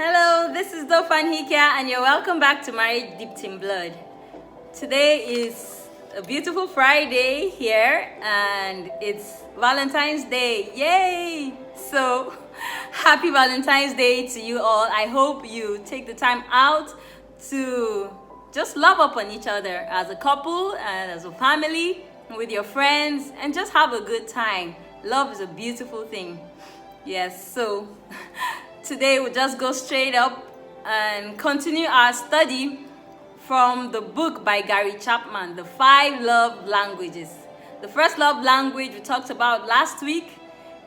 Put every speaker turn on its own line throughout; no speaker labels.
Hello, this is Doofan Hiikyaa and you're welcome back to Marriage Dipped in Blood. Today is a beautiful Friday here and it's Valentine's Day. Yay! So, happy Valentine's Day to you all. I hope you take the time out to just love upon each other as a couple and as a family, with your friends, and just have a good time. Love is a beautiful thing. Yes, so today we'll just go straight up and continue our study from the book by Gary Chapman, The 5 Love Languages. The first love language we talked about last week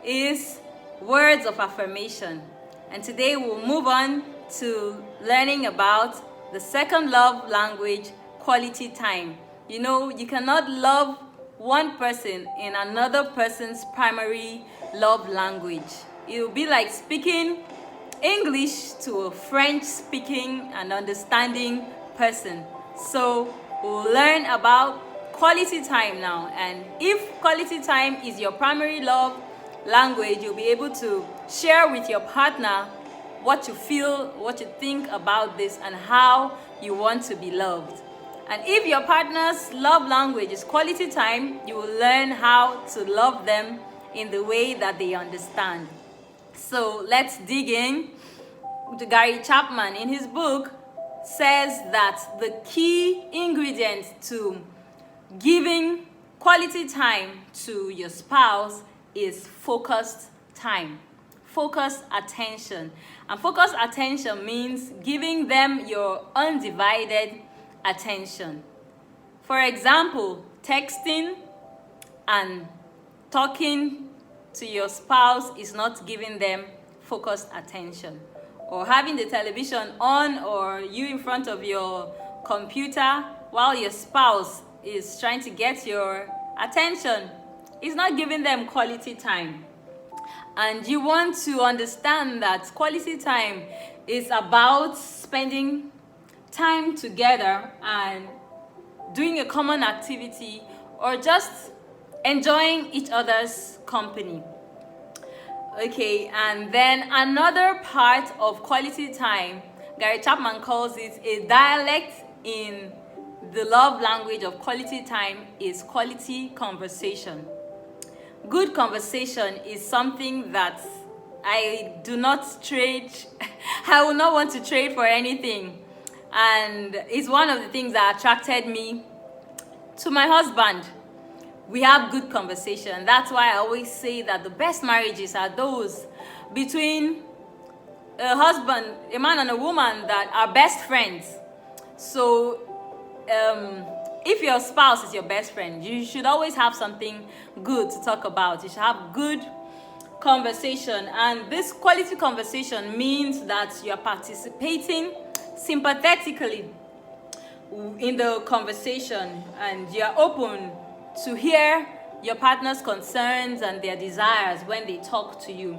is words of affirmation. And today we'll move on to learning about the second love language, quality time. You know, you cannot love one person in another person's primary love language. It will be like speaking English to a French-speaking and understanding person. So we'll learn about quality time now. And if quality time is your primary love language, you'll be able to share with your partner what you feel, what you think about this, and how you want to be loved. And if your partner's love language is quality time, you will learn how to love them in the way that they understand. So let's dig in. Gary Chapman, in his book, says that the key ingredient to giving quality time to your spouse is focused time, focused attention. And focused attention means giving them your undivided attention. For example, texting and talking to your spouse is not giving them focused attention. Or having the television on, or you in front of your computer while your spouse is trying to get your attention is not giving them quality time. And you want to understand that quality time is about spending time together and doing a common activity, or just enjoying each other's company. Okay, and then another part of quality time, Gary Chapman calls it a dialect in the love language of quality time, is quality conversation. Good conversation is something that I do not trade, I will not want to trade for anything. And it's one of the things that attracted me to my husband. We have good conversation. That's why I always say that the best marriages are those between a husband, a man and a woman that are best friends. So if your spouse is your best friend, you should always have something good to talk about. You should have good conversation. And this quality conversation means that you are participating sympathetically in the conversation, and you are open to hear your partner's concerns and their desires when they talk to you.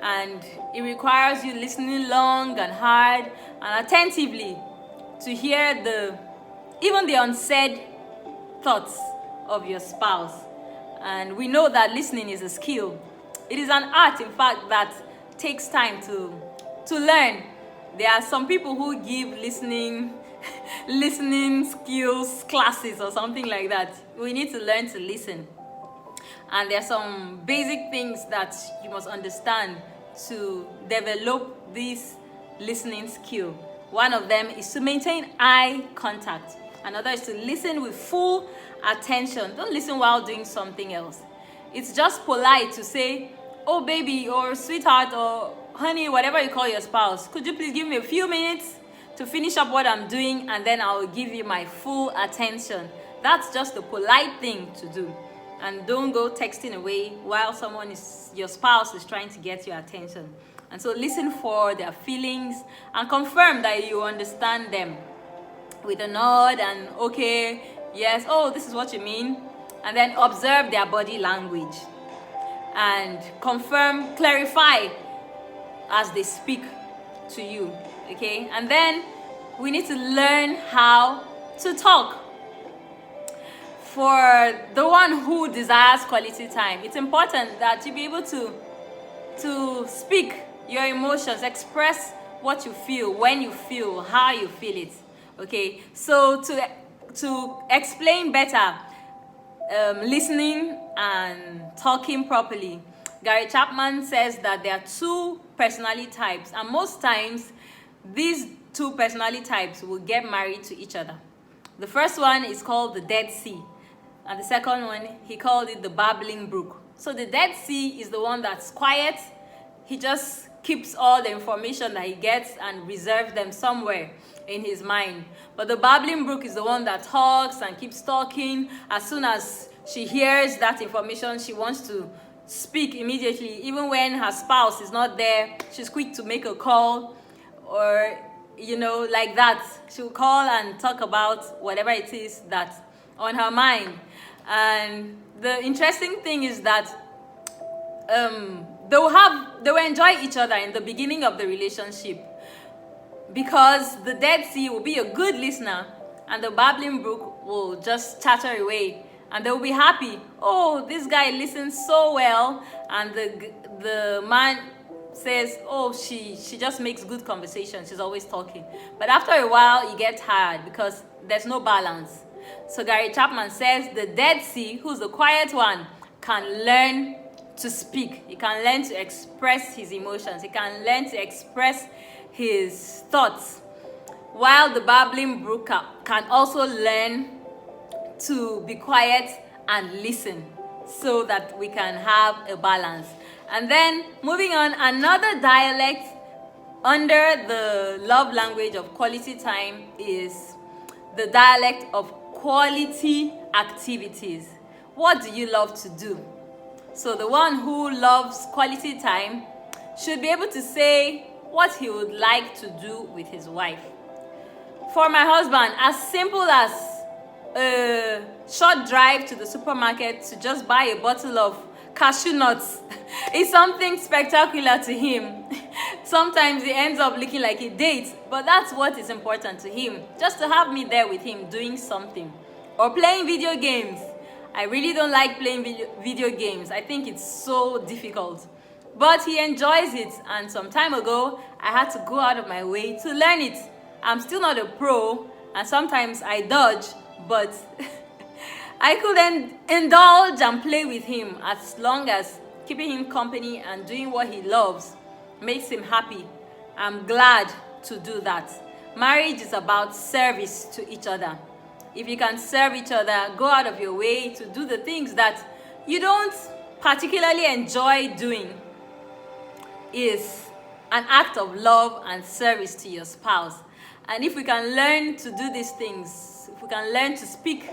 And it requires you listening long and hard and attentively to hear even the unsaid thoughts of your spouse. And we know that listening is a skill. It is an art, in fact, that takes time to learn. There are some people who give listening skills classes or something like that. We need to learn to listen. And there are some basic things that you must understand to develop this listening skill. One of them is to maintain eye contact. Another is to listen with full attention. Don't listen while doing something else. It's just polite to say, "Oh baby," or "Sweetheart," or "Honey," whatever you call your spouse. "Could you please give me a few minutes to finish up what I'm doing, and then I'll give you my full attention." That's just a polite thing to do. And don't go texting away while your spouse is trying to get your attention. And so listen for their feelings and confirm that you understand them with a nod and "okay, yes, oh, this is what you mean." And then observe their body language and confirm, clarify as they speak to you. Okay, and then we need to learn how to talk. For the one who desires quality time, it's important that you be able to speak your emotions, express what you feel, when you feel, how you feel it. Okay, so to explain better listening and talking properly, Gary Chapman says that there are two personality types, and most times these two personality types will get married to each other. The first one is called the Dead Sea, and the second one, he called it the babbling brook. So the Dead Sea is the one that's quiet. He just keeps all the information that he gets and reserves them somewhere in his mind. But the babbling brook is the one that talks and keeps talking. As soon as she hears that information, she wants to speak immediately. Even when her spouse is not there, she's quick to make a call, or like that. She'll call and talk about whatever it is that's on her mind. And the interesting thing is that they will enjoy each other in the beginning of the relationship, because the Dead Sea will be a good listener and the babbling brook will just chatter away, and they'll be happy. Oh, this guy listens so well. And the man says, oh, she just makes good conversation, she's always talking. But after a while, you get tired because there's no balance. So Gary Chapman says the Dead Sea, who's the quiet one, can learn to speak. He can learn to express his emotions. He can learn to express his thoughts. While the babbling brook can also learn to be quiet and listen, so that we can have a balance. And then moving on, another dialect under the love language of quality time is the dialect of quality activities. What do you love to do? So the one who loves quality time should be able to say what he would like to do with his wife. For my husband, as simple as a short drive to the supermarket to just buy a bottle of cashew nuts is something spectacular to him. Sometimes it ends up looking like a date, but that's what is important to him. Just to have me there with him doing something. Or playing video games. I really don't like playing video games. I think it's so difficult. But he enjoys it, and some time ago, I had to go out of my way to learn it. I'm still not a pro, and sometimes I dodge, but I could indulge and play with him, as long as keeping him company and doing what he loves makes him happy. I'm glad to do that. Marriage is about service to each other. If you can serve each other, go out of your way to do the things that you don't particularly enjoy doing, is an act of love and service to your spouse. And if we can learn to do these things, if we can learn to speak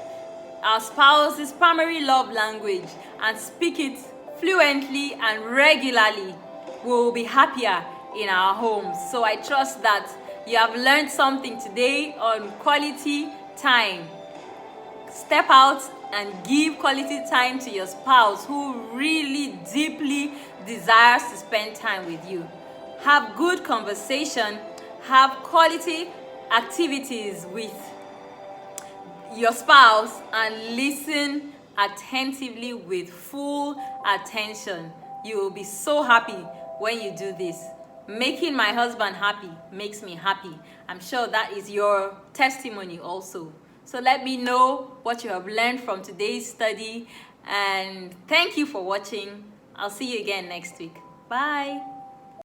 our spouse's primary love language and speak it fluently and regularly, we will be happier in our homes. So I trust that you have learned something today on quality time. Step out and give quality time to your spouse who really deeply desires to spend time with you. Have good conversation, have quality activities with your spouse, and listen attentively with full attention. You will be so happy when you do this. Making my husband happy makes me happy. I'm sure that is your testimony also. So let me know what you have learned from today's study, and thank you for watching. I'll see you again next week. Bye.